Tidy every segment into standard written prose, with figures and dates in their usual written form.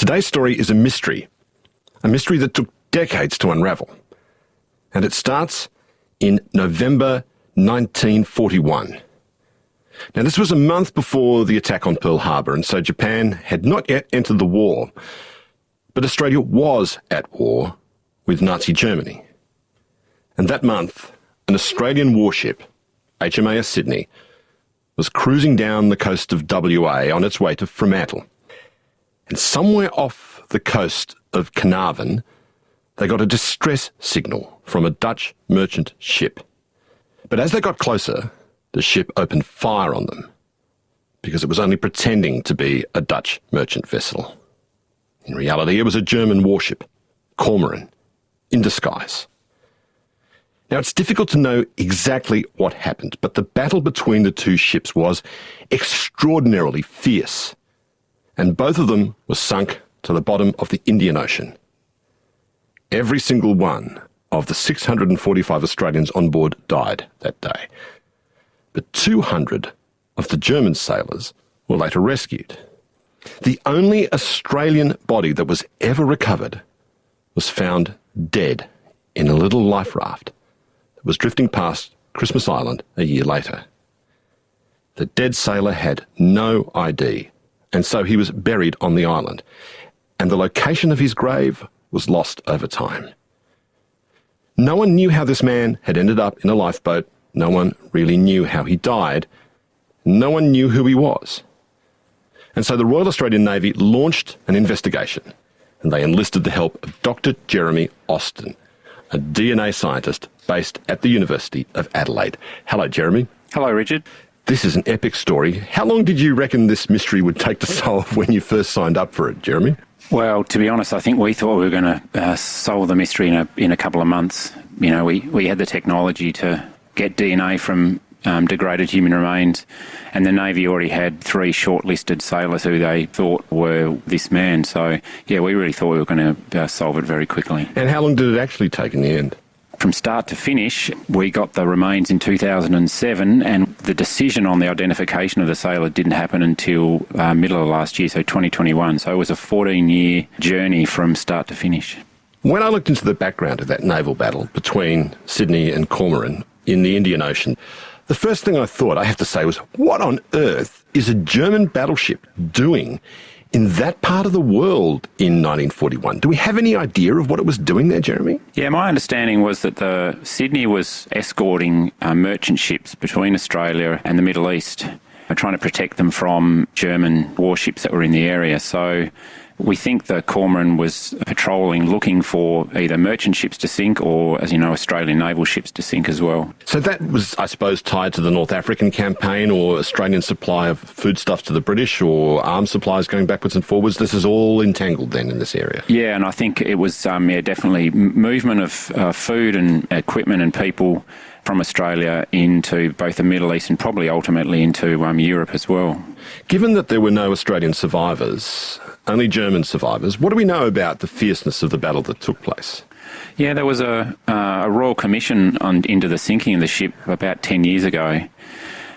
Today's story is a mystery that took decades to unravel. And it starts in November 1941. Now, this was a month before the attack on Pearl Harbor, and so Japan had not yet entered the war. But Australia was at war with Nazi Germany. And that month, an Australian warship, HMAS Sydney, was cruising down the coast of WA on its way to Fremantle. And somewhere off the coast of Carnarvon, they got a distress signal from a Dutch merchant ship. But as they got closer, the ship opened fire on them because it was only pretending to be a Dutch merchant vessel. In reality, it was a German warship, Cormoran, in disguise. Now, it's difficult to know exactly what happened, but the battle between the two ships was extraordinarily fierce, and both of them were sunk to the bottom of the Indian Ocean. Every single one of the 645 Australians on board died that day, but 200 of the German sailors were later rescued. The only Australian body that was ever recovered was found dead in a little life raft that was drifting past Christmas Island a year later. The dead sailor had no ID, and so he was buried on the island, and the location of his grave was lost over time. No one knew how this man had ended up in a lifeboat. No one really knew how he died. No one knew who he was. And so the Royal Australian Navy launched an investigation, and they enlisted the help of Dr. Jeremy Austin, a DNA scientist based at the University of Adelaide. Hello, Jeremy. Hello, Richard. This is an epic story. How long did you reckon this mystery would take to solve when you first signed up for it, Jeremy? Well, to be honest, I think we thought we were going to solve the mystery in a couple of months. You know, we had the technology to get DNA from degraded human remains, and the Navy already had 3 shortlisted sailors who they thought were this man. So, yeah, we really thought we were going to solve it very quickly. And how long did it actually take in the end? From start to finish, we got the remains in 2007, and the decision on the identification of the sailor didn't happen until middle of last year, so 2021. So it was a 14-year journey from start to finish. When I looked into the background of that naval battle between Sydney and Cormoran in the Indian Ocean, the first thing I thought, I have to say, was what on earth is a German battleship doing in that part of the world in 1941? Do we have any idea of what it was doing there, Jeremy? Yeah, my understanding was that the Sydney was escorting merchant ships between Australia and the Middle East, trying to protect them from German warships that were in the area. So we think the Cormoran was patrolling, looking for either merchant ships to sink or, as you know, Australian naval ships to sink as well. So that was, I suppose, tied to the North African campaign or Australian supply of foodstuffs to the British or arms supplies going backwards and forwards. This is all entangled then in this area. Yeah, and I think it was definitely movement of food and equipment and people from Australia into both the Middle East and probably ultimately into Europe as well. Given that there were no Australian survivors, only German survivors, what do we know about the fierceness of the battle that took place? Yeah, there was a royal commission into the sinking of the ship about 10 years ago.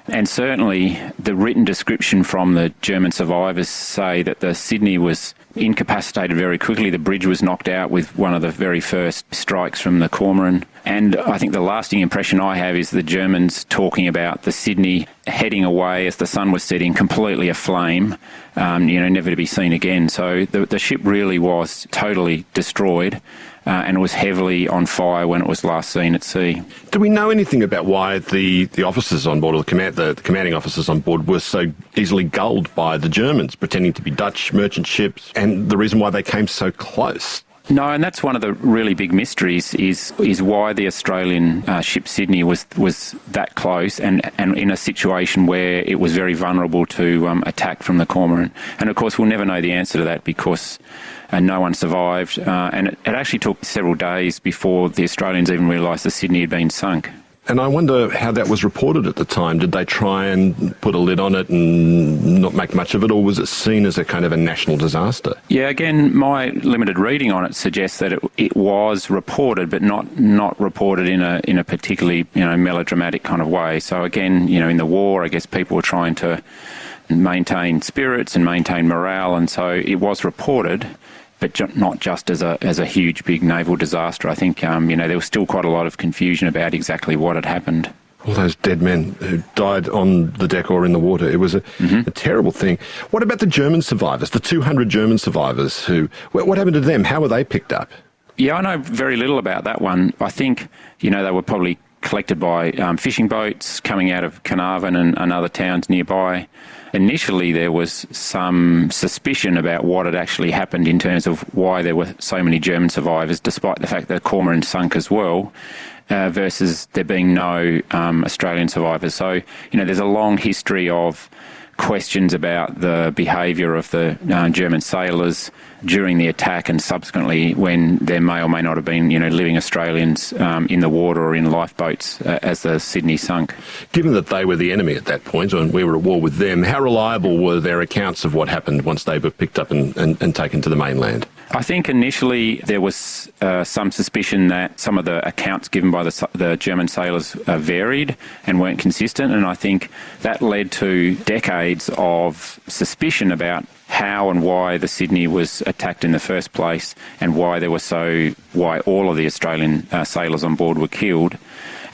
And certainly the written description from the German survivors say that the Sydney was incapacitated very quickly. The bridge was knocked out with one of the very first strikes from the Cormoran. And I think the lasting impression I have is the Germans talking about the Sydney heading away as the sun was setting, completely aflame, never to be seen again. So the ship really was totally destroyed. And was heavily on fire when it was last seen at sea. Do we know anything about why the officers on board, or the commanding officers on board, were so easily gulled by the Germans, pretending to be Dutch merchant ships, and the reason why they came so close? No, and that's one of the really big mysteries is why the Australian ship Sydney was that close and in a situation where it was very vulnerable to attack from the Cormoran. And of course, we'll never know the answer to that because no one survived. And it actually took several days before the Australians even realised the Sydney had been sunk. And I wonder how that was reported at the time. Did they try and put a lid on it and not make much of it, or was it seen as a kind of a national disaster? Yeah, again, my limited reading on it suggests that it was reported, but not reported in a particularly melodramatic kind of way. So again, in the war, I guess people were trying to maintain spirits and maintain morale, and so it was reported, but not just as a huge, big naval disaster. I think, there was still quite a lot of confusion about exactly what had happened. All those dead men who died on the deck or in the water. It was a terrible thing. What about the German survivors, the 200 German survivors what happened to them? How were they picked up? Yeah, I know very little about that one. I think, they were probably collected by fishing boats coming out of Carnarvon and other towns nearby. Initially, there was some suspicion about what had actually happened in terms of why there were so many German survivors, despite the fact that the Cormorant sunk as well, versus there being no Australian survivors. So, there's a long history of questions about the behaviour of the German sailors during the attack and subsequently when there may or may not have been, living Australians in the water or in lifeboats as the Sydney sunk. Given that they were the enemy at that point and we were at war with them, how reliable were their accounts of what happened once they were picked up and taken to the mainland? I think initially there was some suspicion that some of the accounts given by the German sailors varied and weren't consistent, and I think that led to decades of suspicion about how and why the Sydney was attacked in the first place and why all of the Australian sailors on board were killed.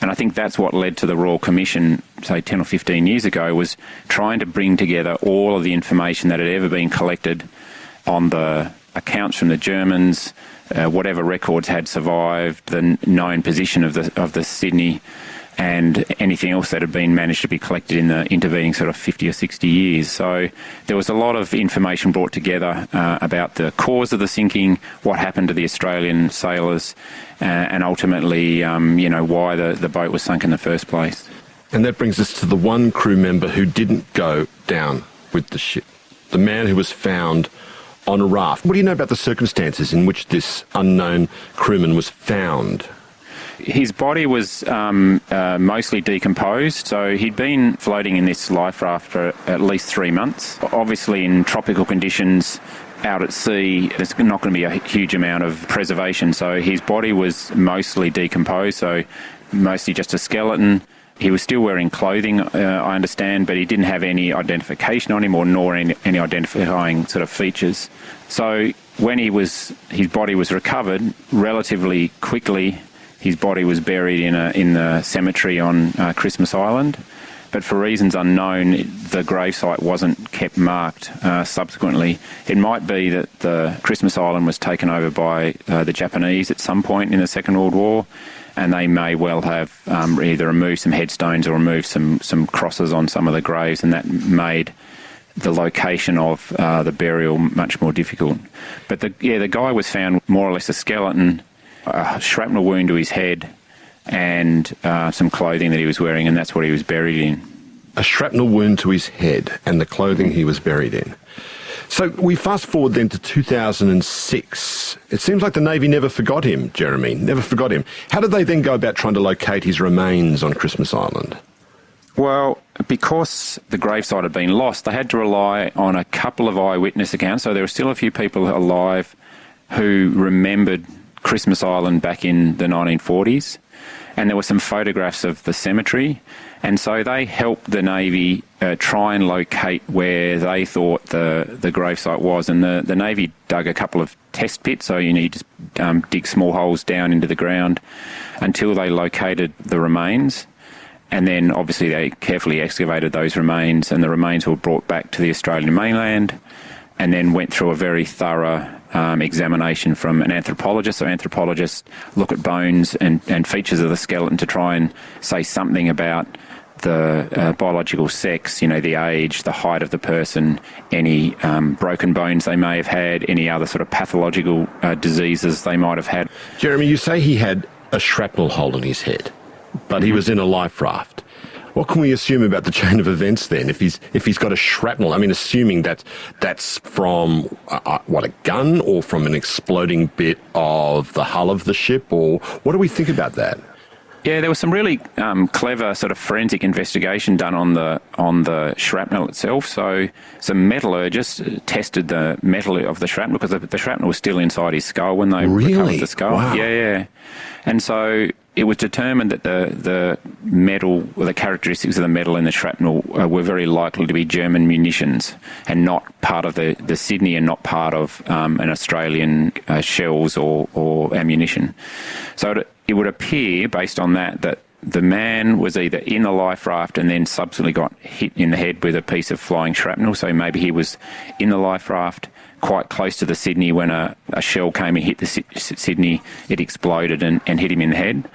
And I think that's what led to the Royal Commission, say 10 or 15 years ago, was trying to bring together all of the information that had ever been collected on the accounts from the Germans, whatever records had survived, the known position of the Sydney, and anything else that had been managed to be collected in the intervening sort of 50 or 60 years. So there was a lot of information brought together about the cause of the sinking, what happened to the Australian sailors, and ultimately, why the boat was sunk in the first place. And that brings us to the one crew member who didn't go down with the ship, the man who was found on a raft. What do you know about the circumstances in which this unknown crewman was found? His body was mostly decomposed, so he'd been floating in this life raft for at least 3 months. Obviously, in tropical conditions out at sea, there's not going to be a huge amount of preservation, so his body was mostly decomposed, so mostly just a skeleton. He was still wearing clothing, I understand, but he didn't have any identification on him nor any identifying sort of features. So when his body was recovered, relatively quickly, his body was buried in the cemetery on Christmas Island. But for reasons unknown, the gravesite wasn't kept marked subsequently. It might be that the Christmas Island was taken over by the Japanese at some point in the Second World War, and they may well have either removed some headstones or removed some crosses on some of the graves, and that made the location of the burial much more difficult. But the guy was found more or less a skeleton, a shrapnel wound to his head, and some clothing that he was wearing, and that's what he was buried in. A shrapnel wound to his head and the clothing he was buried in. So we fast forward then to 2006. It seems like the Navy never forgot him, Jeremy, never forgot him. How did they then go about trying to locate his remains on Christmas Island? Well, because the gravesite had been lost, they had to rely on a couple of eyewitness accounts. So there were still a few people alive who remembered Christmas Island back in the 1940s. And there were some photographs of the cemetery. And so they helped the Navy try and locate where they thought the gravesite was. And the Navy dug a couple of test pits, so you just dig small holes down into the ground until they located the remains. And then obviously they carefully excavated those remains, and the remains were brought back to the Australian mainland and then went through a very thorough examination from an anthropologist. So anthropologists look at bones and features of the skeleton to try and say something about the biological sex, the age, the height of the person, any broken bones they may have had, any other sort of pathological diseases they might have had. Jeremy, you say he had a shrapnel hole in his head, but he was in a life raft. What can we assume about the chain of events then? If he's got a shrapnel, I mean, assuming that's from a gun or from an exploding bit of the hull of the ship, or what do we think about that? Yeah, there was some really clever sort of forensic investigation done on the shrapnel itself. So some metallurgists tested the metal of the shrapnel because the shrapnel was still inside his skull when they recovered the skull. Wow. Yeah. And so it was determined that the metal, or the characteristics of the metal in the shrapnel were very likely to be German munitions and not part of the Sydney and not part of an Australian shells or ammunition. So it would appear, based on that the man was either in the life raft and then subsequently got hit in the head with a piece of flying shrapnel. So maybe he was in the life raft quite close to the Sydney when a shell came and hit the Sydney. It exploded and hit him in the head.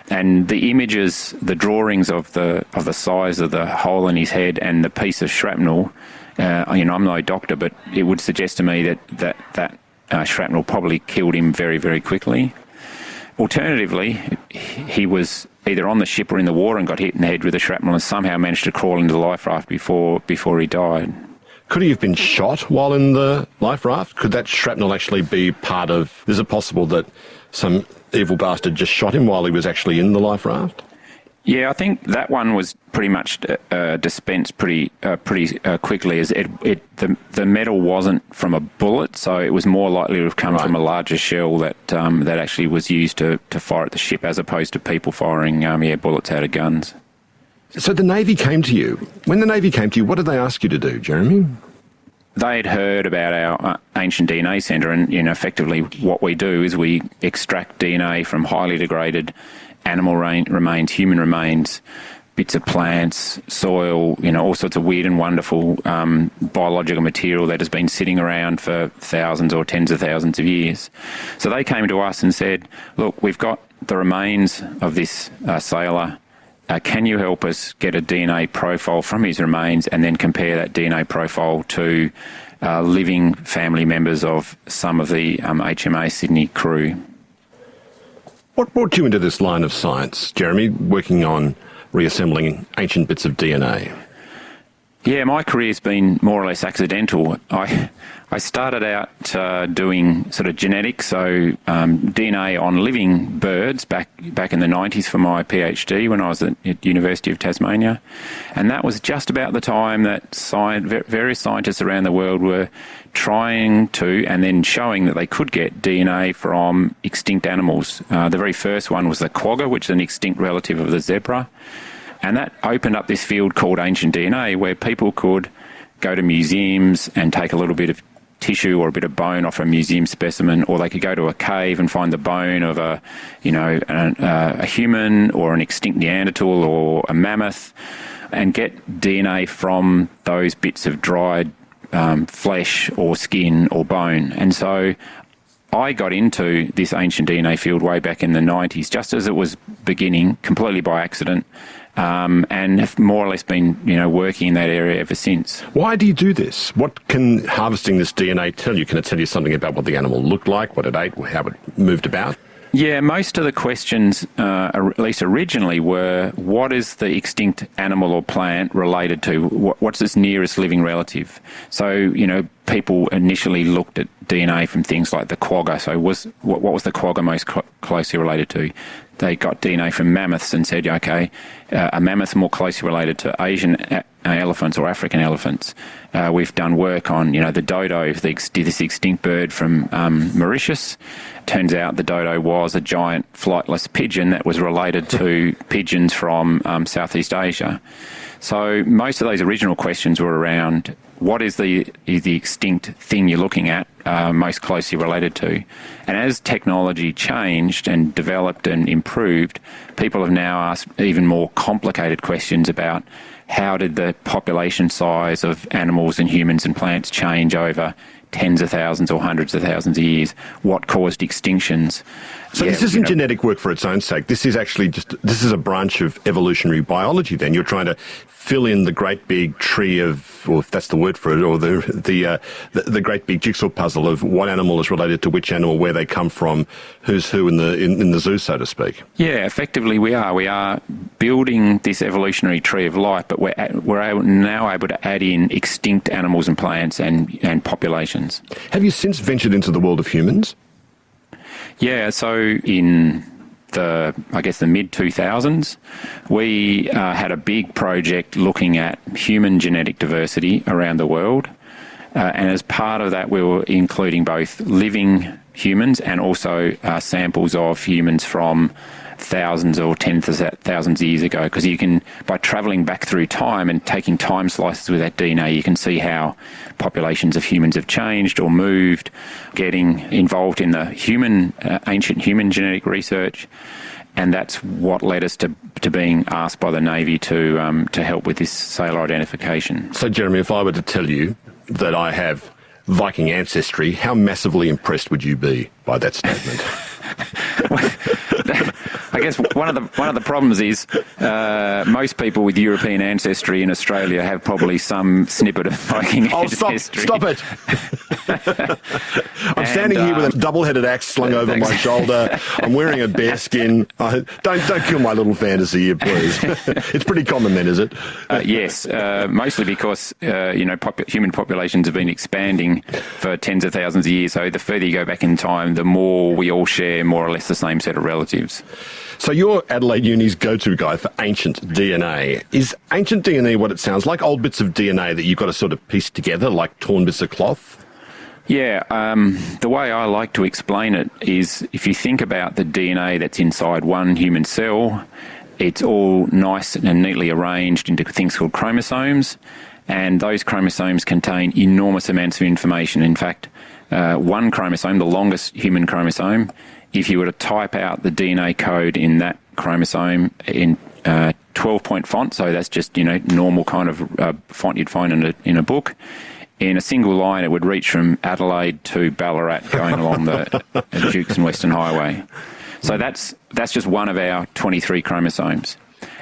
And the images, the drawings of the size of the hole in his head and the piece of shrapnel, I'm no doctor, but it would suggest to me that shrapnel probably killed him very, very quickly. Alternatively, he was either on the ship or in the water and got hit in the head with a shrapnel and somehow managed to crawl into the life raft before he died. Could he have been shot while in the life raft? Could that shrapnel actually be part of... Is it possible that some evil bastard just shot him while he was actually in the life raft? Yeah, I think that one was pretty much dispensed pretty quickly. As the metal wasn't from a bullet, so it was more likely to have come from a larger shell that actually was used to fire at the ship, as opposed to people firing bullets out of guns. So the Navy came to you. When the Navy came to you, what did they ask you to do, Jeremy? They'd heard about our ancient DNA centre, and effectively what we do is we extract DNA from highly degraded animal remains, human remains, bits of plants, soil, all sorts of weird and wonderful biological material that has been sitting around for thousands or tens of thousands of years. So they came to us and said, look, we've got the remains of this sailor. Can you help us get a DNA profile from his remains and then compare that DNA profile to living family members of some of the HMAS Sydney crew? What brought you into this line of science, Jeremy, working on reassembling ancient bits of DNA? Yeah, my career's been more or less accidental. I started out doing sort of genetics, so DNA on living birds back in the 90s for my PhD when I was at University of Tasmania. And that was just about the time that various scientists around the world were trying to and then showing that they could get DNA from extinct animals. The very first one was the quagga, which is an extinct relative of the zebra. And that opened up this field called ancient DNA, where people could go to museums and take a little bit of tissue or a bit of bone off a museum specimen, or they could go to a cave and find the bone of a human or an extinct Neanderthal or a mammoth, and get DNA from those bits of dried flesh or skin or bone. And so I got into this ancient DNA field way back in the 90s, just as it was beginning, completely by accident, and have more or less been, working in that area ever since. Why do you do this? What can harvesting this DNA tell you? Can it tell you something about what the animal looked like, what it ate, how it moved about? Yeah, most of the questions, at least originally, were what is the extinct animal or plant related to? What's its nearest living relative? So, people initially looked at DNA from things like the quagga. So what was the quagga most closely related to? They got DNA from mammoths and said, okay, a mammoth more closely related to Asian elephants or African elephants. We've done work on, the dodo, this extinct bird from Mauritius. Turns out the dodo was a giant flightless pigeon that was related to pigeons from Southeast Asia. So most of those original questions were around what is the extinct thing you're looking at most closely related to. And as technology changed and developed and improved, people have now asked even more complicated questions about how did the population size of animals and humans and plants change over tens of thousands or hundreds of thousands of years? What caused extinctions? So this isn't genetic work for its own sake. This is actually this is a branch of evolutionary biology then. You're trying to fill in the great big tree of, or if that's the word for it, or the great big jigsaw puzzle of what animal is related to which animal, where they come from, who's who in the zoo, so to speak. Yeah, effectively we are. We are building this evolutionary tree of life, but we're now able to add in extinct animals and plants and populations. Have you since ventured into the world of humans? Yeah, so in the mid-2000s, we had a big project looking at human genetic diversity around the world. And as part of that, we were including both living humans and also samples of humans from thousands or tens of thousands of years ago, because you can, by travelling back through time and taking time slices with that DNA, you can see how populations of humans have changed or moved, getting involved in the ancient human genetic research. And that's what led us to being asked by the Navy to help with this sailor identification. So, Jeremy, if I were to tell you that I have Viking ancestry, how massively impressed would you be by that statement? I guess one of the problems is most people with European ancestry in Australia have probably some snippet of Viking ancestry. Stop it! I'm standing here with a double-headed axe slung over my shoulder. I'm wearing a bearskin. Don't kill my little fantasy here, please. It's pretty common then, is it? Yes, mostly because human populations have been expanding for tens of thousands of years. So the further you go back in time, the more we all share more or less the same set of relatives. So you're Adelaide Uni's go-to guy for ancient DNA. Is ancient DNA what it sounds like? Old bits of DNA that you've got to sort of piece together like torn bits of cloth? Yeah, the way I like to explain it is if you think about the DNA that's inside one human cell, it's all nice and neatly arranged into things called chromosomes, and those chromosomes contain enormous amounts of information. In fact, one chromosome, the longest human chromosome, if you were to type out the DNA code in that chromosome in 12-point font, so that's just normal kind of font you'd find in a book, in a single line it would reach from Adelaide to Ballarat going along the Dukes and Western Highway. So that's just one of our 23 chromosomes.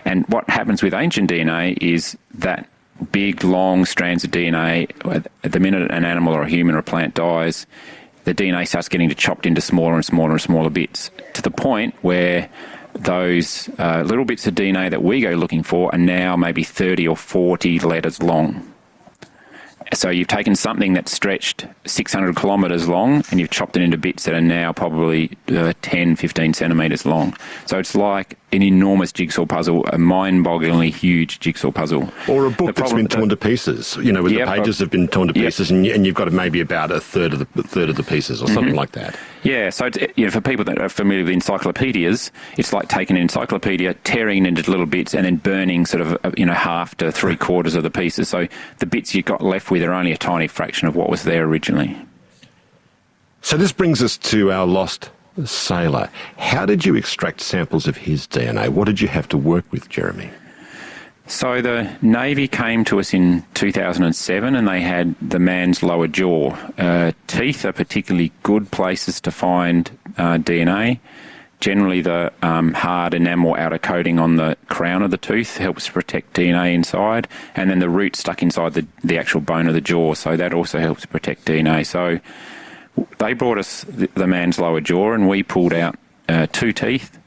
And what happens with ancient DNA is that big, long strands of DNA, at the minute an animal or a human or a plant dies, the DNA starts getting chopped into smaller and smaller and smaller bits, to the point where those little bits of DNA that we go looking for are now maybe 30 or 40 letters long. So you've taken something that's stretched 600 kilometres long and you've chopped it into bits that are now probably 10, 15 centimetres long. So it's like an enormous jigsaw puzzle, a mind-bogglingly huge jigsaw puzzle. Or a book that's been torn to pieces, with the pages have been torn to pieces, and you've got maybe about a third of the pieces or something like that. Yeah, so it's, for people that are familiar with encyclopedias, it's like taking an encyclopedia, tearing it into little bits, and then burning sort of half to three-quarters of the pieces. So the bits you've got left with are only a tiny fraction of what was there originally. So this brings us to our lost sailor. How did you extract samples of his DNA? What did you have to work with, Jeremy? So the Navy came to us in 2007 and they had the man's lower jaw. Teeth are particularly good places to find DNA. Generally the hard enamel outer coating on the crown of the tooth helps protect DNA inside, and then the root stuck inside the actual bone of the jaw, so that also helps protect DNA. So they brought us the man's lower jaw and we pulled out 2 teeth,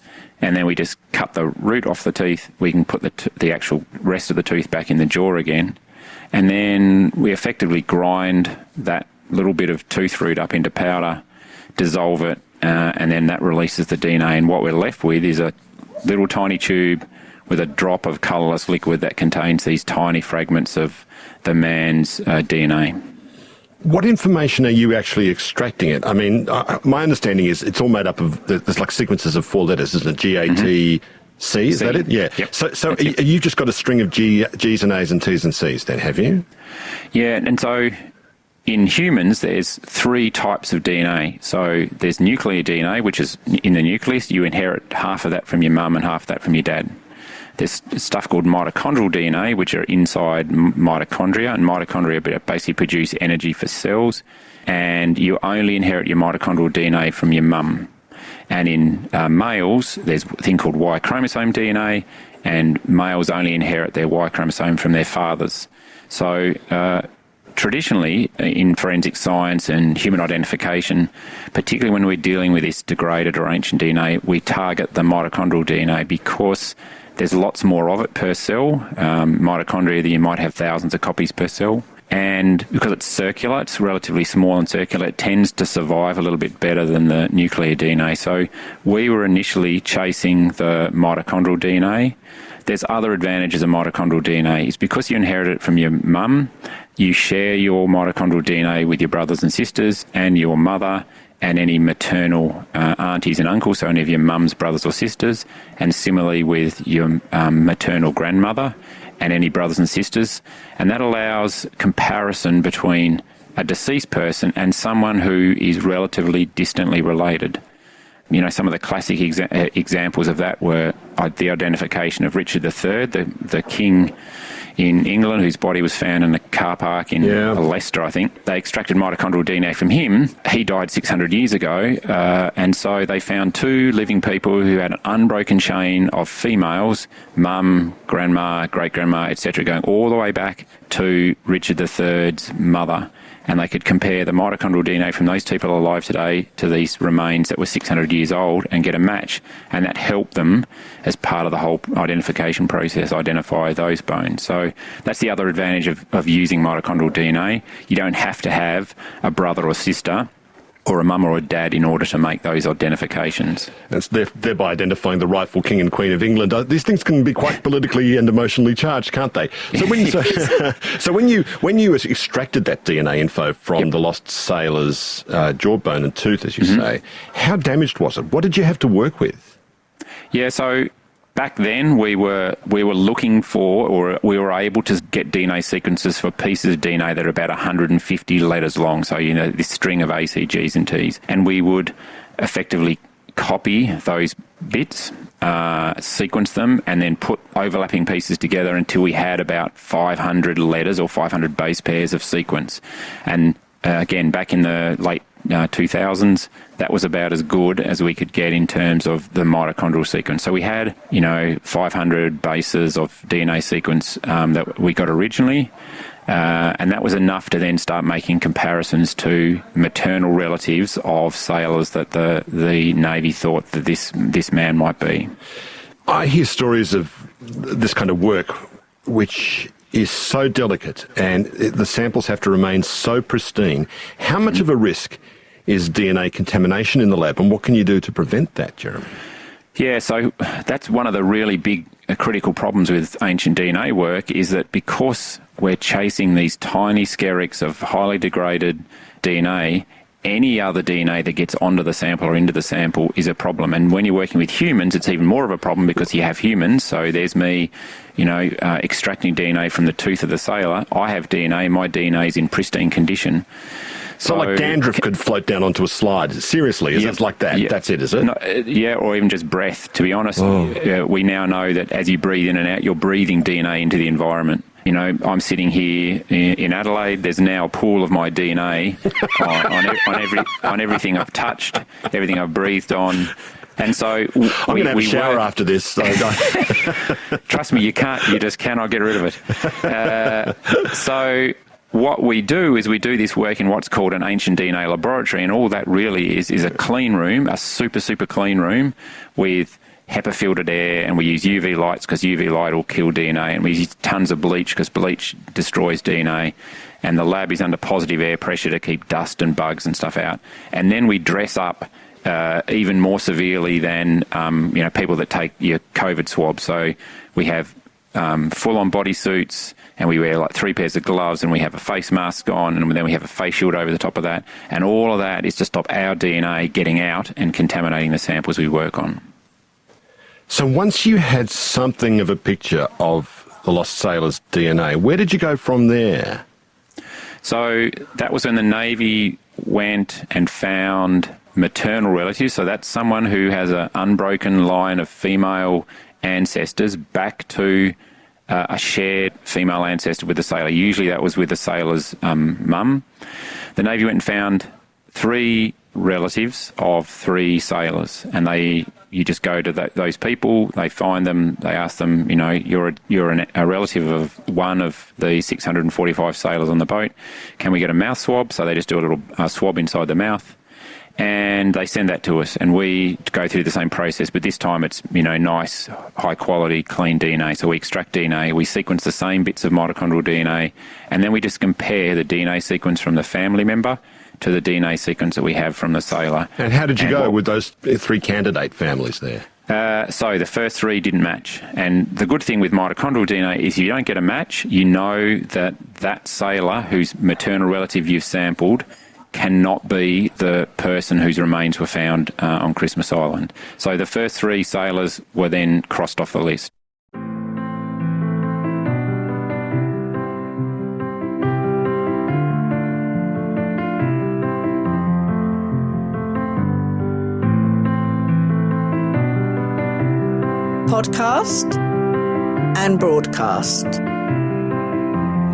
and then we just cut the root off the teeth. We can put the actual rest of the tooth back in the jaw again, and then we effectively grind that little bit of tooth root up into powder, dissolve it, and then that releases the DNA, and what we're left with is a little tiny tube with a drop of colourless liquid that contains these tiny fragments of the man's DNA. What information are you actually extracting it? I mean, my understanding is it's all made up of, there's like sequences of 4 letters, isn't it? G-A-T-C, is that it? Yeah. Yep. So you've just got a string of G's and A's and T's and C's then, have you? Yeah, and so in humans, there's 3 types of DNA. So there's nuclear DNA, which is in the nucleus. You inherit half of that from your mum and half of that from your dad. There's stuff called mitochondrial DNA, which are inside mitochondria, and mitochondria basically produce energy for cells, and you only inherit your mitochondrial DNA from your mum. And in males, there's a thing called Y chromosome DNA, and males only inherit their Y chromosome from their fathers. So traditionally, in forensic science and human identification, particularly when we're dealing with this degraded or ancient DNA, we target the mitochondrial DNA because there's lots more of it per cell. Mitochondria, you might have thousands of copies per cell. And because it's circular, it's relatively small and circular, it tends to survive a little bit better than the nuclear DNA. So we were initially chasing the mitochondrial DNA. There's other advantages of mitochondrial DNA. It's because you inherit it from your mum, you share your mitochondrial DNA with your brothers and sisters and your mother and any maternal aunties and uncles, so any of your mum's brothers or sisters, and similarly with your maternal grandmother and any brothers and sisters. And that allows comparison between a deceased person and someone who is relatively distantly related. You know, some of the classic examples of that were the identification of Richard III, the king in England, whose body was found in a car park in Leicester, I think. They extracted mitochondrial DNA from him. He died 600 years ago, and so they found two living people who had an unbroken chain of females, mum, grandma, great-grandma, etc., going all the way back to Richard III's mother. And they could compare the mitochondrial DNA from those people alive today to these remains that were 600 years old and get a match. And that helped them, as part of the whole identification process, identify those bones. So that's the other advantage of using mitochondrial DNA. You don't have to have a brother or sister or a mum or a dad in order to make those identifications. It's thereby identifying the rightful king and queen of England. These things can be quite politically and emotionally charged, can't they? So when you extracted that DNA info from the lost sailor's jawbone and tooth, as you say, how damaged was it? What did you have to work with? Yeah, so back then we were looking for, or we were able to get DNA sequences for pieces of DNA that are about 150 letters long. So, you know, this string of A, C, Gs and Ts. And we would effectively copy those bits, sequence them, and then put overlapping pieces together until we had about 500 letters or 500 base pairs of sequence. And again, back in the late 2000s, that was about as good as we could get in terms of the mitochondrial sequence. So we had, 500 bases of DNA sequence that we got originally, and that was enough to then start making comparisons to maternal relatives of sailors that the Navy thought that this man might be. I hear stories of this kind of work which is so delicate and the samples have to remain so pristine. How much of a risk is DNA contamination in the lab, and what can you do to prevent that, Jeremy? Yeah, so that's one of the really big critical problems with ancient DNA work, is that because we're chasing these tiny skerricks of highly degraded DNA, any other DNA that gets onto the sample or into the sample is a problem. And when you're working with humans, it's even more of a problem because you have humans. So there's me, extracting DNA from the tooth of the sailor. I have DNA. My DNA is in pristine condition. So like dandruff could float down onto a slide. Seriously, is it like that? Yeah. That's it, is it? No, or even just breath. To be honest, we now know that as you breathe in and out, you're breathing DNA into the environment. I'm sitting here in Adelaide. There's now a pool of my DNA on everything I've touched, everything I've breathed on. And so I'm going to have a shower after this. So trust me, you just cannot get rid of it. So what we do is we do this work in what's called an ancient DNA laboratory, and all that really is a clean room, a super, super clean room with HEPA-filtered air, and we use UV lights because UV light will kill DNA, and we use tons of bleach because bleach destroys DNA, and the lab is under positive air pressure to keep dust and bugs and stuff out. And then we dress up even more severely than people that take your COVID swab. So we have full-on bodysuits, and we wear like 3 pairs of gloves, and we have a face mask on, and then we have a face shield over the top of that. And all of that is to stop our DNA getting out and contaminating the samples we work on. So once you had something of a picture of the lost sailor's DNA, where did you go from there? So that was when the Navy went and found maternal relatives. So that's someone who has an unbroken line of female ancestors back to a shared female ancestor with the sailor. Usually that was with the sailor's mum. The Navy went and found 3 relatives of 3 sailors, and you just go to those people, they find them, they ask them, you're a relative of one of the 645 sailors on the boat. Can we get a mouth swab? So they just do a little swab inside the mouth. and they send that to us, and we go through the same process, but this time it's, nice, high-quality, clean DNA. So we extract DNA, we sequence the same bits of mitochondrial DNA, and then we just compare the DNA sequence from the family member to the DNA sequence that we have from the sailor. And how did you go with those 3 candidate families there? So the first 3 didn't match. And the good thing with mitochondrial DNA is if you don't get a match, you know that sailor whose maternal relative you've sampled cannot be the person whose remains were found on Christmas Island. So the first 3 sailors were then crossed off the list. Podcast and broadcast.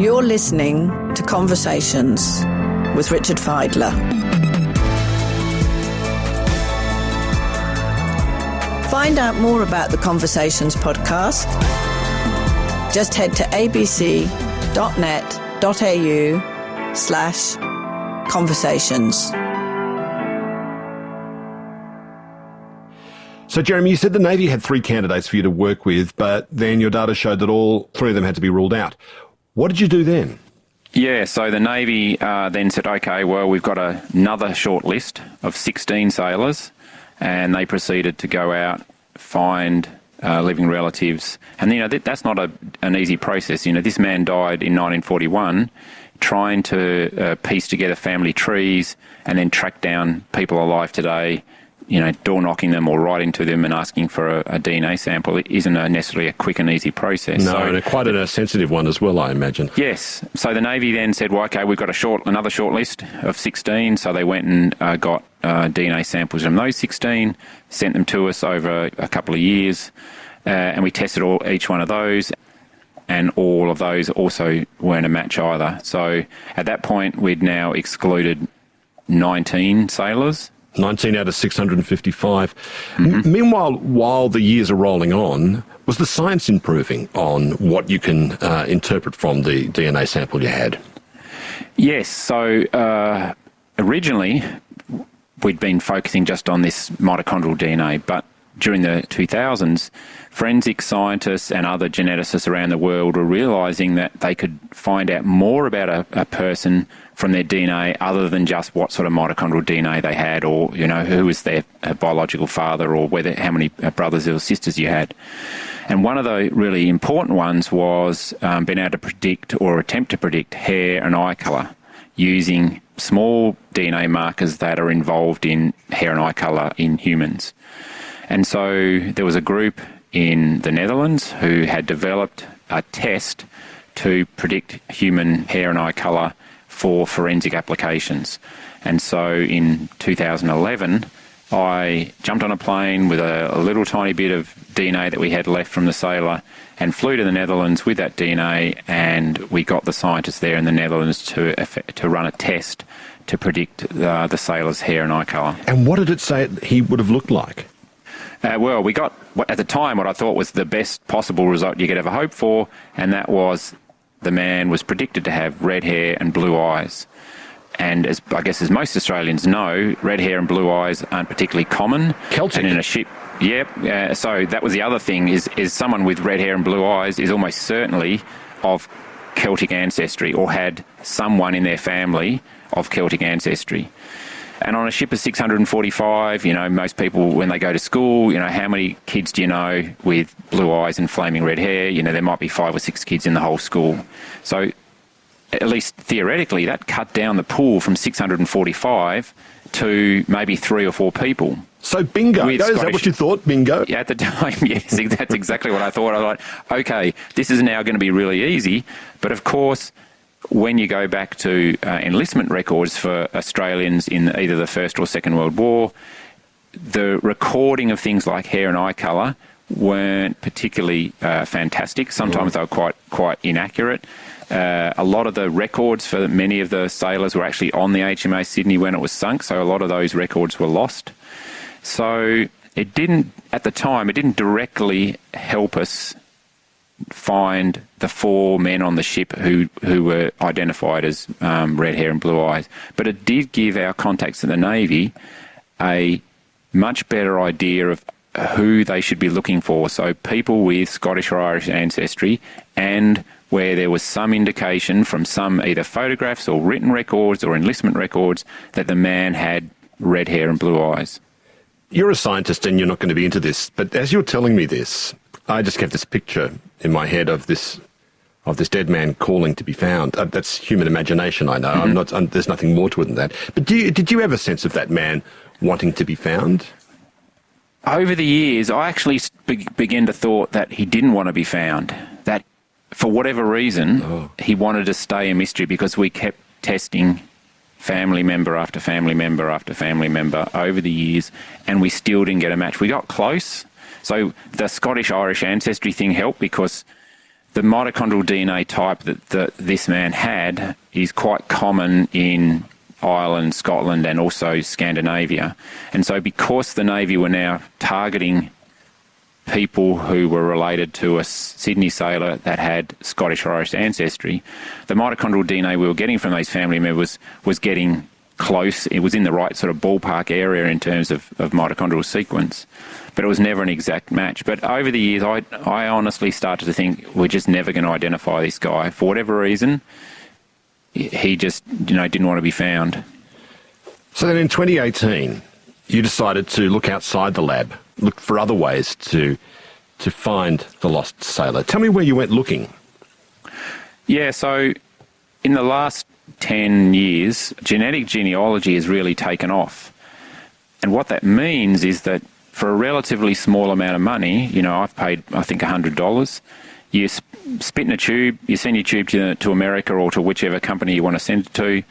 You're listening to Conversations with Richard Fidler. Find out more about the Conversations podcast. Just head to abc.net.au/conversations. So, Jeremy, you said the Navy had 3 candidates for you to work with, but then your data showed that all 3 of them had to be ruled out. What did you do then? Yeah, so the Navy then said, OK, well, we've got another short list of 16 sailors, and they proceeded to go out, find living relatives. And, that's not an easy process. This man died in 1941 trying to piece together family trees and then track down people alive today. Door knocking them or writing to them and asking for a DNA sample. It isn't necessarily a quick and easy process. No, and quite a sensitive one as well, I imagine. Yes. So the Navy then said, well, OK, we've got another short list of 16. So they went and got DNA samples from those 16, sent them to us over a couple of years, and we tested each one of those. And all of those also weren't a match either. So at that point, we'd now excluded 19 sailors. 19 out of 655. Mm-hmm. Meanwhile, while the years are rolling on, was the science improving on what you can interpret from the DNA sample you had? Yes. So originally, we'd been focusing just on this mitochondrial DNA, but during the 2000s, forensic scientists and other geneticists around the world were realising that they could find out more about a person from their DNA other than just what sort of mitochondrial DNA they had, or, who was their biological father, or how many brothers or sisters you had. And one of the really important ones was being able to predict or attempt to predict hair and eye colour using small DNA markers that are involved in hair and eye colour in humans. And so there was a group in the Netherlands who had developed a test to predict human hair and eye colour for forensic applications. And so in 2011, I jumped on a plane with a little tiny bit of DNA that we had left from the sailor and flew to the Netherlands with that DNA, and we got the scientists there in the Netherlands to run a test to predict the sailor's hair and eye colour. And what did it say he would have looked like? Well, we got, at the time, what I thought was the best possible result you could ever hope for, and that was the man was predicted to have red hair and blue eyes. And as most Australians know, red hair and blue eyes aren't particularly common. Celtic. And in a ship, so that was the other thing, is someone with red hair and blue eyes is almost certainly of Celtic ancestry or had someone in their family of Celtic ancestry. And on a ship of 645, most people, when they go to school, how many kids do you know with blue eyes and flaming red hair? There might be 5 or 6 kids in the whole school. So at least theoretically, that cut down the pool from 645 to maybe 3 or 4 people. So bingo. Is that what you thought, bingo? Yeah, at the time, yes, that's exactly what I thought. I was like, OK, this is now going to be really easy. But of course, when you go back to enlistment records for Australians in either the First or Second World War, the recording of things like hair and eye colour weren't particularly fantastic. Sometimes they were quite inaccurate. A lot of the records for many of the sailors were actually on the HMAS Sydney when it was sunk, so a lot of those records were lost. So it didn't directly help us find the 4 men on the ship who were identified as red hair and blue eyes. But it did give our contacts at the Navy a much better idea of who they should be looking for. So people with Scottish or Irish ancestry, and where there was some indication from some either photographs or written records or enlistment records that the man had red hair and blue eyes. You're a scientist and you're not going to be into this, but as you're telling me this, I just kept this picture in my head of this dead man calling to be found. That's human imagination, I know. Mm-hmm. There's nothing more to it than that. But did you have a sense of that man wanting to be found? Over the years, I actually began to thought that he didn't want to be found, that for whatever reason, he wanted to stay a mystery, because we kept testing family member after family member after family member over the years, and we still didn't get a match. We got close. So the Scottish-Irish ancestry thing helped, because the mitochondrial DNA type that this man had is quite common in Ireland, Scotland, and also Scandinavia. And so because the Navy were now targeting people who were related to a Sydney sailor that had Scottish or Irish ancestry, the mitochondrial DNA we were getting from those family members was getting close. It was in the right sort of ballpark area in terms of mitochondrial sequence, but it was never an exact match. But over the years, I honestly started to think we're just never going to identify this guy. For whatever reason, he just, didn't want to be found. So then in 2018, you decided to look outside the lab, look for other ways to find the lost sailor. Tell me where you went looking. Yeah, so in the last 10 years, genetic genealogy has really taken off. And what that means is that for a relatively small amount of money, I've paid, I think, $100, you spit in a tube, you send your tube to America or to whichever company you want to send it to,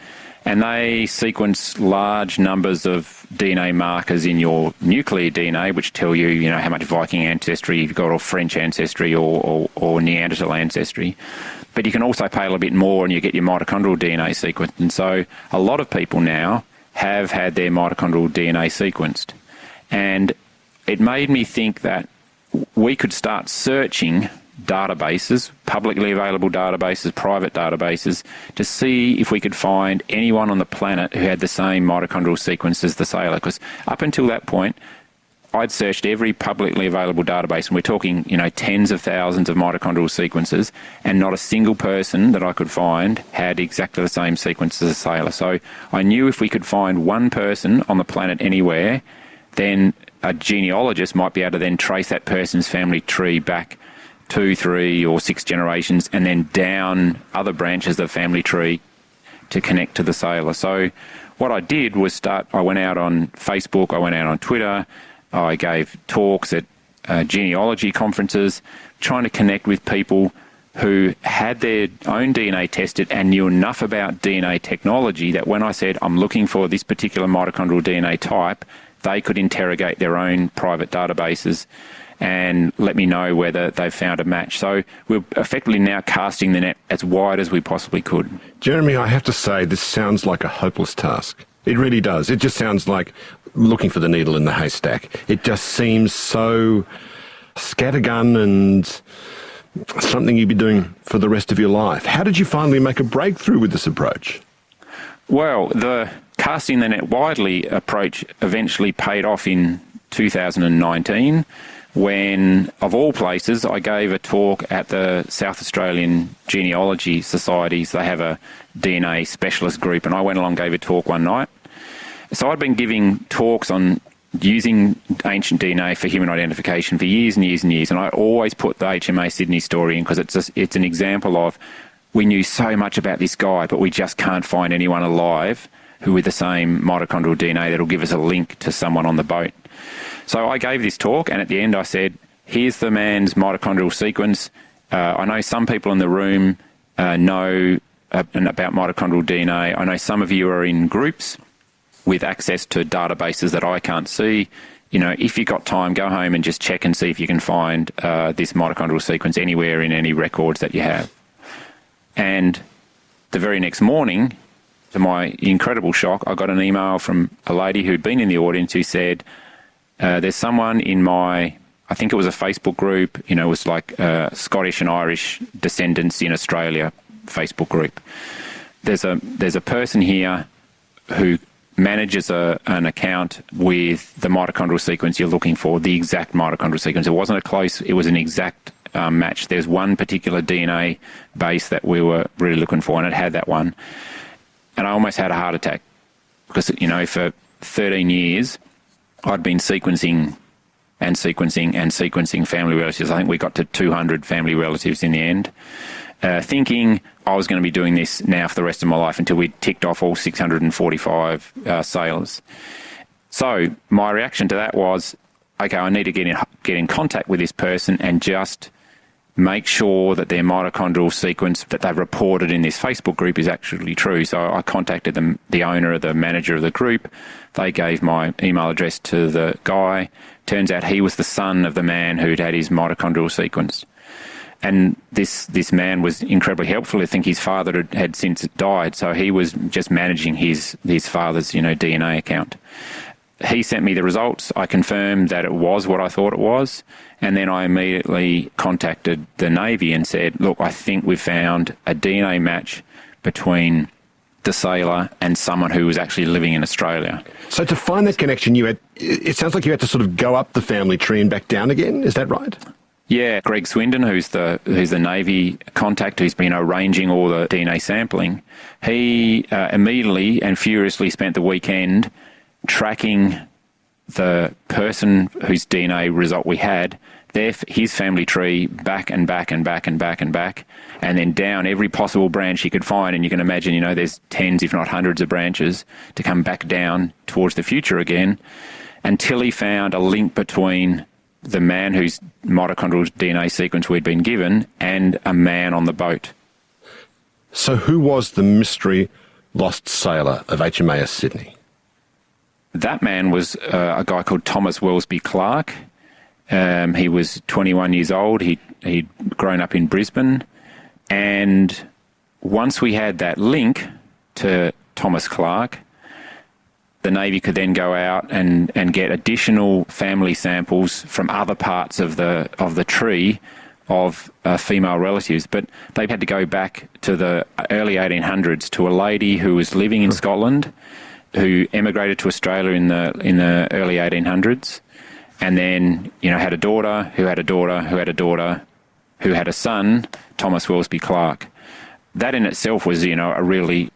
and they sequence large numbers of DNA markers in your nuclear DNA, which tell you, how much Viking ancestry you've got, or French ancestry, or Neanderthal ancestry. But you can also pay a little bit more and you get your mitochondrial DNA sequenced. And so a lot of people now have had their mitochondrial DNA sequenced. And it made me think that we could start searching databases, publicly available databases, private databases, to see if we could find anyone on the planet who had the same mitochondrial sequence as the sailor. Because up until that point, I'd searched every publicly available database, and we're talking, tens of thousands of mitochondrial sequences, and not a single person that I could find had exactly the same sequence as a sailor. So I knew if we could find one person on the planet anywhere, then a genealogist might be able to then trace that person's family tree back 2, 3, or 6 generations, and then down other branches of the family tree to connect to the sailor. So what I did was I went out on Facebook, I went out on Twitter, I gave talks at genealogy conferences, trying to connect with people who had their own DNA tested and knew enough about DNA technology that when I said, I'm looking for this particular mitochondrial DNA type, they could interrogate their own private databases and let me know whether they've found a match. So we're effectively now casting the net as wide as we possibly could. Jeremy, I have to say, this sounds like a hopeless task. It really does. It just sounds like looking for the needle in the haystack. It just seems so scattergun and something you'd be doing for the rest of your life. How did you finally make a breakthrough with this approach? Well, the casting the net widely approach eventually paid off in 2019, when, of all places, I gave a talk at the South Australian Genealogy Societies. They have a DNA specialist group, and I went along and gave a talk one night. So I'd been giving talks on using ancient DNA for human identification for years and years and years, and I always put the HMAS Sydney story in because it's an example of we knew so much about this guy, but we just can't find anyone alive who with the same mitochondrial DNA that'll give us a link to someone on the boat. So I gave this talk, and at the end I said, here's the man's mitochondrial sequence. I know some people in the room know about mitochondrial DNA. I know some of you are in groups with access to databases that I can't see. If you've got time, go home and just check and see if you can find this mitochondrial sequence anywhere in any records that you have. And the very next morning, to my incredible shock, I got an email from a lady who'd been in the audience who said, there's someone in my, I think it was a Facebook group, it was like Scottish and Irish descendants in Australia Facebook group. There's a person here who manages an account with the mitochondrial sequence you're looking for, the exact mitochondrial sequence. It wasn't a close, it was an exact match. There's one particular DNA base that we were really looking for, and it had that one. And I almost had a heart attack because, for 13 years, I'd been sequencing family relatives. I think we got to 200 family relatives in the end, thinking I was going to be doing this now for the rest of my life until we ticked off all 645 sailors. So my reaction to that was, okay, I need to get in contact with this person and just make sure that their mitochondrial sequence that they've reported in this Facebook group is actually true. So I contacted them, the owner, the manager of the group. They gave my email address to the guy. Turns out he was the son of the man who'd had his mitochondrial sequence. And this man was incredibly helpful. I think his father had since died, so he was just managing his father's DNA account. He sent me the results. I confirmed that it was what I thought it was, and then I immediately contacted the Navy and said, look, I think we've found a DNA match between the sailor and someone who was actually living in Australia. So to find that connection, it sounds like you had to sort of go up the family tree and back down again. Is that right? Yeah, Greg Swindon, who's the Navy contact who's been arranging all the DNA sampling, he immediately and furiously spent the weekend tracking the person whose DNA result we had, his family tree back and back and back and back and back, and then down every possible branch he could find. And you can imagine, there's tens, if not hundreds of branches to come back down towards the future again, until he found a link between the man whose mitochondrial DNA sequence we'd been given and a man on the boat. So who was the mystery lost sailor of HMAS Sydney? That man was a guy called Thomas Wellesby Clark. He was 21 years old. He'd grown up in Brisbane. And once we had that link to Thomas Clark, the Navy could then go out and get additional family samples from other parts of the tree of female relatives. But they had to go back to the early 1800s to a lady who was living in Scotland, who emigrated to Australia in the early 1800s, and then had a daughter who had a daughter who had a daughter who had a son, Thomas Wellesby Clark. That in itself was a really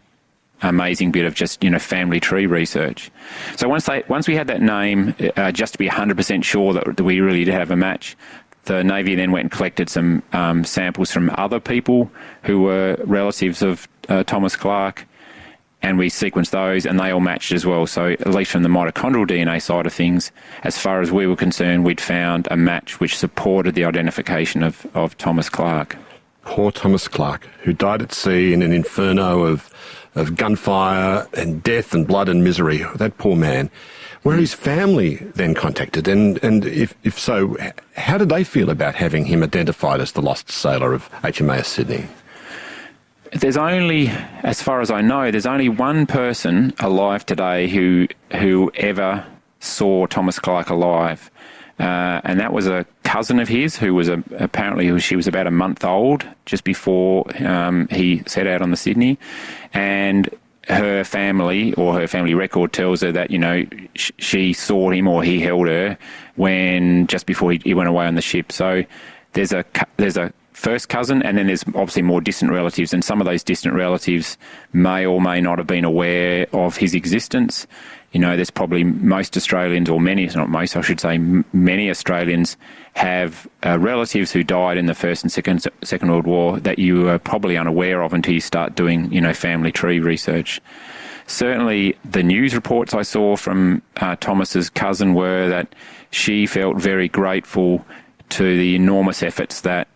amazing bit of just family tree research. So once we had that name, just to be 100% sure that we really did have a match, the Navy then went and collected some samples from other people who were relatives of Thomas Clark, and we sequenced those, and they all matched as well. So at least from the mitochondrial DNA side of things, as far as we were concerned, we'd found a match which supported the identification of Thomas Clark. Poor Thomas Clark, who died at sea in an inferno of gunfire and death and blood and misery. That poor man. Were his family then contacted? And if so, how did they feel about having him identified as the lost sailor of HMAS Sydney? There's only, as far as I know, there's only one person alive today who ever saw Thomas Clark alive. And that was a cousin of his who was she was about a month old just before he set out on the Sydney. And her family record tells her that, she saw him or he held her just before he went away on the ship. So there's a first cousin, and then there's obviously more distant relatives, and some of those distant relatives may or may not have been aware of his existence. There's probably most Australians, or many, not most, I should say, many Australians have relatives who died in the First and Second World War that you are probably unaware of until you start doing, family tree research. Certainly the news reports I saw from Thomas's cousin were that she felt very grateful to the enormous efforts that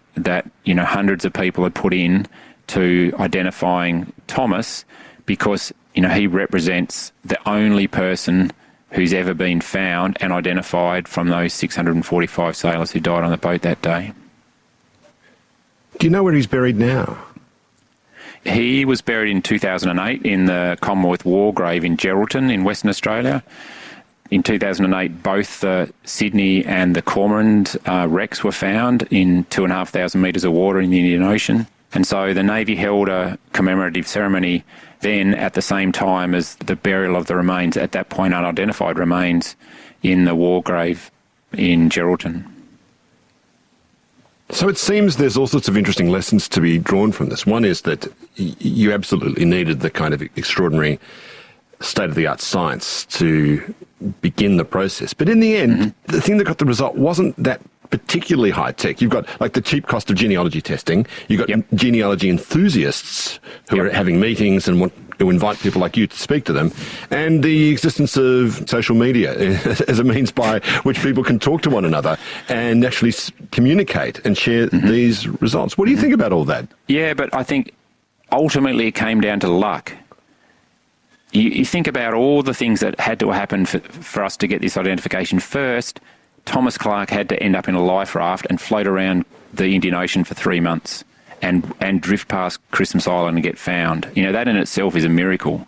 hundreds of people had put in to identifying Thomas, because he represents the only person who's ever been found and identified from those 645 sailors who died on the boat that day. Do you know where he's buried now? He was buried in 2008 in the Commonwealth War grave in Geraldton in Western Australia. In 2008, both the Sydney and the Cormorant wrecks were found in 2,500 metres of water in the Indian Ocean. And so the Navy held a commemorative ceremony then at the same time as the burial of the remains, at that point unidentified remains, in the war grave in Geraldton. So it seems there's all sorts of interesting lessons to be drawn from this. One is that you absolutely needed the kind of extraordinary state-of-the-art science to begin the process. But in the end, the thing that got the result wasn't that particularly high-tech. You've got like the cheap cost of genealogy testing. You've got genealogy enthusiasts who are having meetings and want to invite people like you to speak to them, and the existence of social media as a means by which people can talk to one another and actually communicate and share these results. What do you think about all that? Yeah, but I think ultimately it came down to luck. You think about all the things that had to happen for us to get this identification. First, Thomas Clark had to end up in a life raft and float around the Indian Ocean for 3 months and drift past Christmas Island and get found. You know, that in itself is a miracle.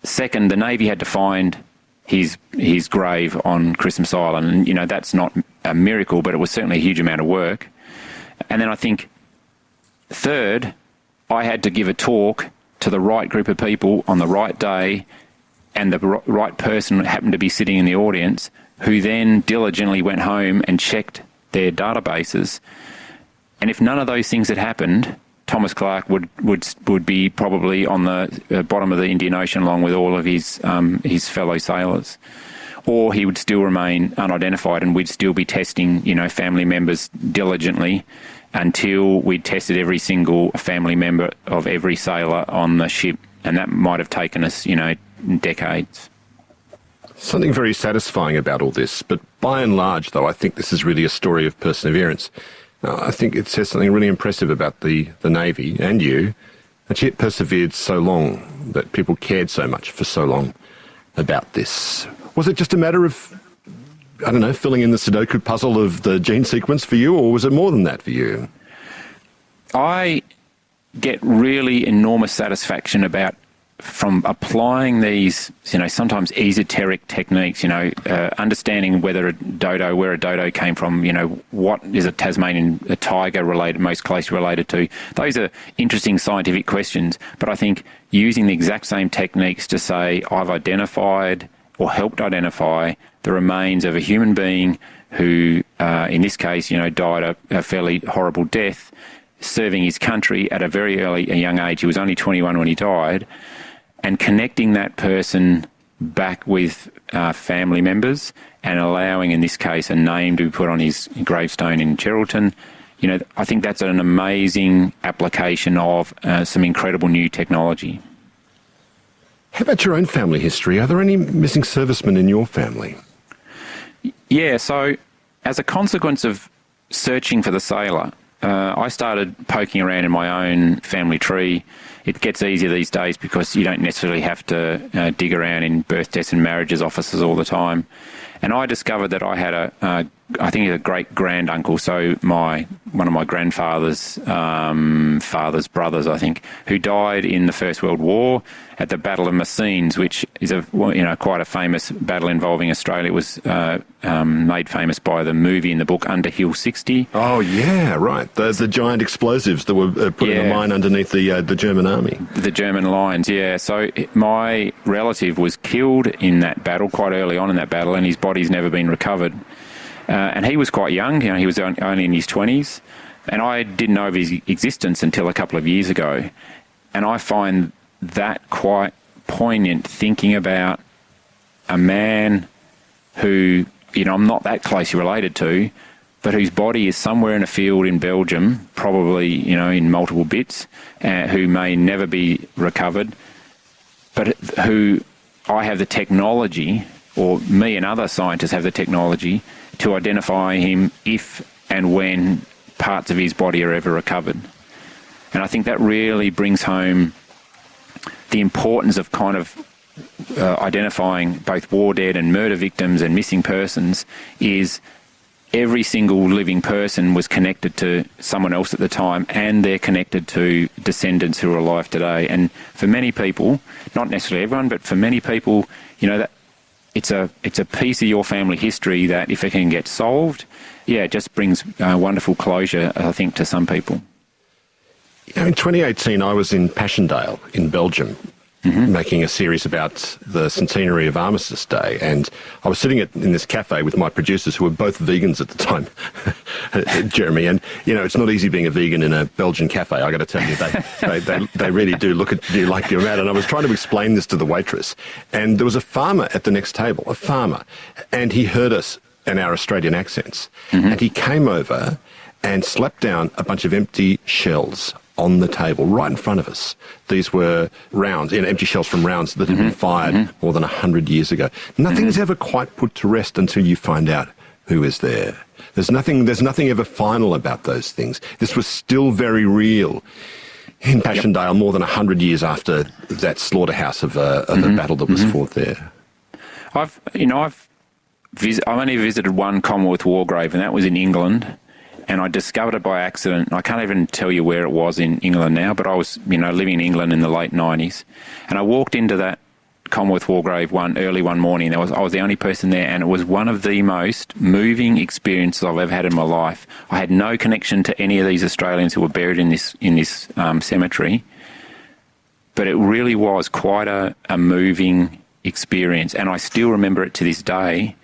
Second, the Navy had to find his grave on Christmas Island. And, you know, that's not a miracle, but it was certainly a huge amount of work. And then I think, third, I had to give a talk to the right group of people on the right day, and the right person happened to be sitting in the audience, who then diligently went home and checked their databases. And if none of those things had happened, Thomas Clark would be probably on the bottom of the Indian Ocean along with all of his fellow sailors. Or he would still remain unidentified, and we'd still be testing, you know, family members diligently until we'd tested every single family member of every sailor on the ship. And that might have taken us, you know, decades. Something very satisfying about all this, but by and large, though, I think this is really a story of perseverance. I think it says something really impressive about the Navy and you, that you persevered so long, that people cared so much for so long about this. Was it just a matter of, I don't know, filling in the Sudoku puzzle of the gene sequence for you, or was it more than that for you? I get really enormous satisfaction from applying these, you know, sometimes esoteric techniques, you know, understanding where a dodo came from, you know, what is a Tasmanian tiger most closely related to. Those are interesting scientific questions, but I think using the exact same techniques to say, I've identified or helped identify the remains of a human being who, in this case, you know, died a fairly horrible death, serving his country at a young age. He was only 21 when he died. And connecting that person back with family members and allowing, in this case, a name to be put on his gravestone in Geraldton, you know, I think that's an amazing application of some incredible new technology. How about your own family history? Are there any missing servicemen in your family? Yeah, so as a consequence of searching for the sailor, I started poking around in my own family tree. It gets easier these days because you don't necessarily have to dig around in birth, deaths and marriages offices all the time. And I discovered that I had I think a great-grand-uncle, so one of my grandfather's father's brothers, I think, who died in the First World War at the Battle of Messines, which is quite a famous battle involving Australia. It was made famous by the movie and the book Under Hill 60. Oh yeah, right. The giant explosives that were put in a mine underneath the German army. The German lines, yeah. So my relative was killed in that battle quite early on in that battle, and his body's never been recovered. And he was quite young, you know, he was only in his 20s, and I didn't know of his existence until a couple of years ago. And I find that quite poignant, thinking about a man who, you know, I'm not that closely related to, but whose body is somewhere in a field in Belgium, probably, you know, in multiple bits, who may never be recovered, but who I have the technology, or me and other scientists have the technology, to identify him if and when parts of his body are ever recovered. And I think that really brings home the importance of kind of identifying both war dead and murder victims and missing persons. Is every single living person was connected to someone else at the time, and they're connected to descendants who are alive today. And for many people, not necessarily everyone, but for many people, you know, that it's a piece of your family history that, if it can get solved, yeah, it just brings wonderful closure, I think, to some people. In 2018, I was in Passchendaele in Belgium, making a series about the centenary of Armistice Day, and I was sitting in this cafe with my producers, who were both vegans at the time, Jeremy, and it's not easy being a vegan in a Belgian cafe. I got to tell you, they really do look at you like you're mad. And I was trying to explain this to the waitress, and there was a farmer at the next table, and he heard us and our Australian accents, and he came over and slapped down a bunch of empty shells on the table right in front of us. These were rounds, empty shells from rounds that had been fired more than 100 years ago. Nothing's ever quite put to rest until you find out who is there. There's nothing ever final about those things. This was still very real in Passchendaele more than 100 years after that slaughterhouse of a battle that was fought there. I've only visited one Commonwealth war grave, and that was in England. And I discovered it by accident. I can't even tell you where it was in England now, but I was, living in England in the late 90s. And I walked into that Commonwealth War grave early one morning. I was the only person there, and it was one of the most moving experiences I've ever had in my life. I had no connection to any of these Australians who were buried in this cemetery, but it really was quite a moving experience. And I still remember it to this day.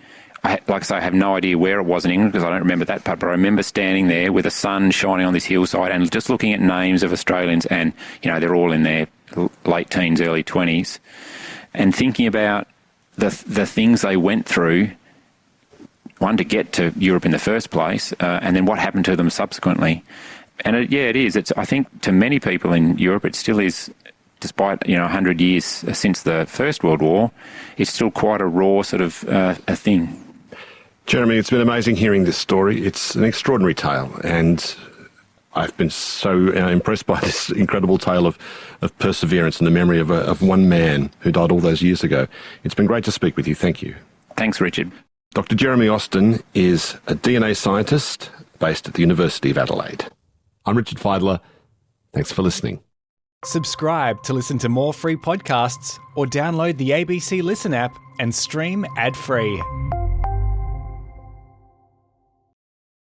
Like I say, I have no idea where it was in England because I don't remember that part, but I remember standing there with the sun shining on this hillside and just looking at names of Australians, and, they're all in their late teens, early 20s, and thinking about the things they went through, one, to get to Europe in the first place, and then what happened to them subsequently. And it is. I think to many people in Europe, it still is, despite 100 years since the First World War, it's still quite a raw sort of a thing. Jeremy, it's been amazing hearing this story. It's an extraordinary tale, and I've been so impressed by this incredible tale of perseverance and the memory of one man who died all those years ago. It's been great to speak with you. Thank you. Thanks, Richard. Dr. Jeremy Austin is a DNA scientist based at the University of Adelaide. I'm Richard Fidler. Thanks for listening. Subscribe to listen to more free podcasts or download the ABC Listen app and stream ad-free.